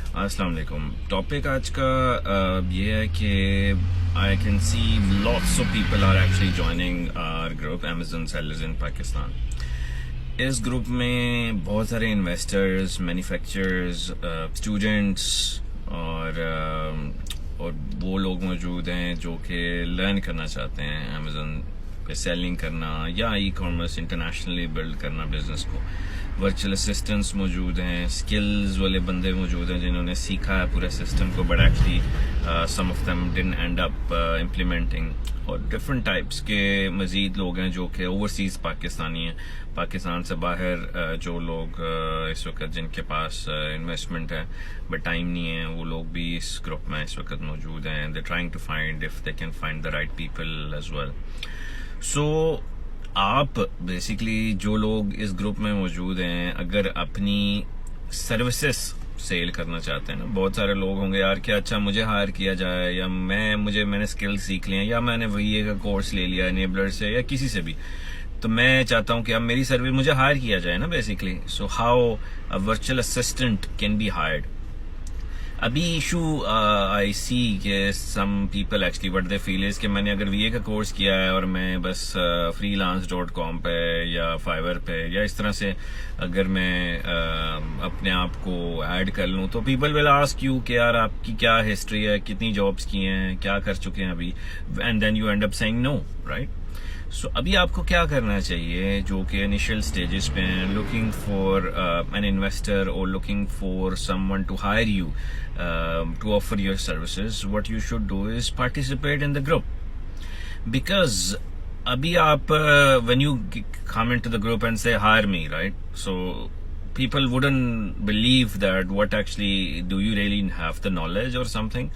अस्सलाम वालेकुम। टॉपिक आज का ये है कि I can see lots of people are actually joining our group Amazon Sellers in Pakistan. इस ग्रुप में बहुत सारे इन्वेस्टर्स, मैन्युफैक्चरर्स, स्टूडेंट्स और वो लोग मौजूद हैं जो कि लर्न करना चाहते हैं अमेज़न पे सेलिंग करना या ई कॉमर्स इंटरनेशनली बिल्ड करना बिजनेस को। वर्चुअल असिस्टेंट्स मौजूद हैं, स्किल्स वाले बंदे मौजूद हैं जिन्होंने सीखा है पूरे सिस्टम को, but actually some of them didn't end up implementing. और डिफरेंट टाइप्स के मजीद लोग हैं जो कि ओवरसीज़ पाकिस्तानी हैं, पाकिस्तान से बाहर जो लोग इस वक्त जिनके पास इन्वेस्टमेंट है बट टाइम नहीं है, वो लोग भी इस ग्रुप में इस वक्त मौजूद हैं। They trying to find if they can find the right people as well. So आप बेसिकली जो लोग इस ग्रुप में मौजूद हैं, अगर अपनी सर्विसेज सेल करना चाहते हैं ना, बहुत सारे लोग होंगे यार कि अच्छा मुझे हायर किया जाए, या मैंने स्किल सीख लिए, या मैंने VA का कोर्स ले लिया इनेबलर से या किसी से भी, तो मैं चाहता हूं कि अब मेरी सर्विस मुझे हायर किया जाए ना basically. So how a virtual assistant can be hired. अभी इशू आई सी के some people actually what they feel is कि मैंने अगर VA का कोर्स किया है और मैं बस freelance.com पे या फाइवर पे या इस तरह से अगर मैं अपने आप को ऐड कर लूं, तो पीपल विल आस्क यू कि यार आपकी क्या हिस्ट्री है, कितनी जॉब्स की हैं, क्या कर चुके हैं अभी, and then you end up saying no, right. So अभी आपको क्या करना चाहिए जो कि इनिशियल स्टेजेस पे हैं, लुकिंग फॉर एन इन्वेस्टर और looking for someone to hire you to offer your services. What you should do is participate in the group, because अभी आप when you come into the group and say hire me, right, so people wouldn't believe that what actually do you really have the knowledge or something.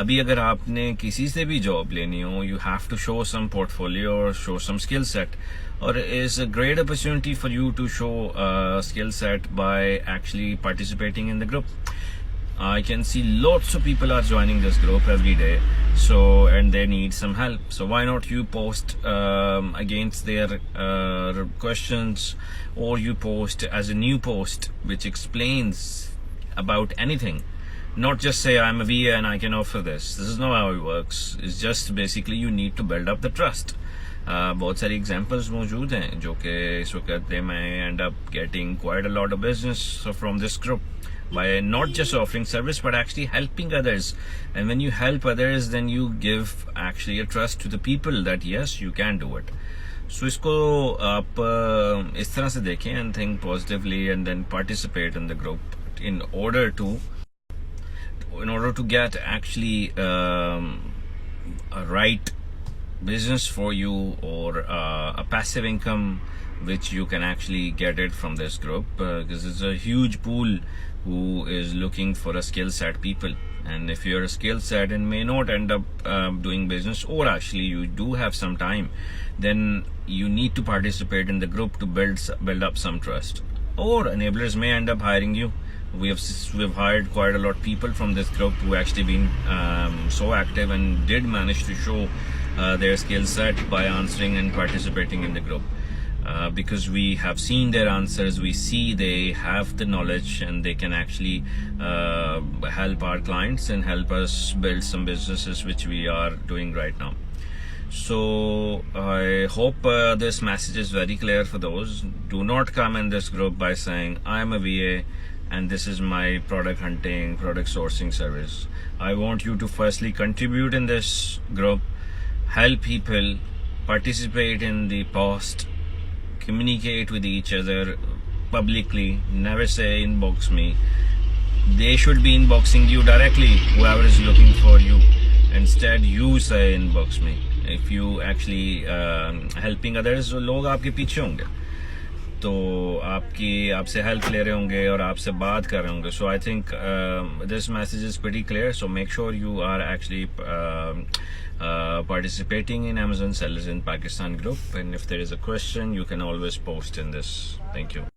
अभी अगर आपने किसी से भी job लेनी हो, you have to show some portfolio or show some skill set, or is a great opportunity for you to show a skill set by actually participating in the group. I can see lots of people are joining this group every day, so and they need some help. So why not you post against their questions, or you post as a new post which explains about anything. Not just say I'm a VA and I can offer this. This is not how it works. It's just basically you need to build up the trust. बहुत सारी examples मौजूद हैं जो कि इस वक्त they may end up getting quite a lot of business from this group by not just offering service but actually helping others. And when you help others, then you give actually a trust to the people that yes, you can do it. So इसको आप इस तरह से देखें and think positively and then participate in the group in order to get actually a right business for you, or a passive income which you can actually get it from this group, because it's a huge pool who is looking for a skill set people. And if you're a skill set and may not end up doing business, or actually you do have some time, then you need to participate in the group to build up some trust. Or enablers may end up hiring you. We've hired quite a lot of people from this group who actually been so active and did manage to show their skill set by answering and participating in the group. Because we have seen their answers, we see they have the knowledge and they can actually help our clients and help us build some businesses which we are doing right now. So I hope this message is very clear for those. Do not come in this group by saying I am a VA and this is my product hunting, product sourcing service. I want you to firstly contribute in this group, help people, participate in the post, communicate with each other publicly. Never say inbox me. They should be inboxing you directly, whoever is looking for you. Instead you say inbox me. If you actually helping others, तो लोग आपके पीछे होंगे, तो आपसे help ले रहे होंगे और आपसे बात कर रहे होंगे. So I think this message is pretty clear. So make sure you are actually participating in Amazon Sellers in Pakistan group, and if there is a question you can always post in this. Thank you.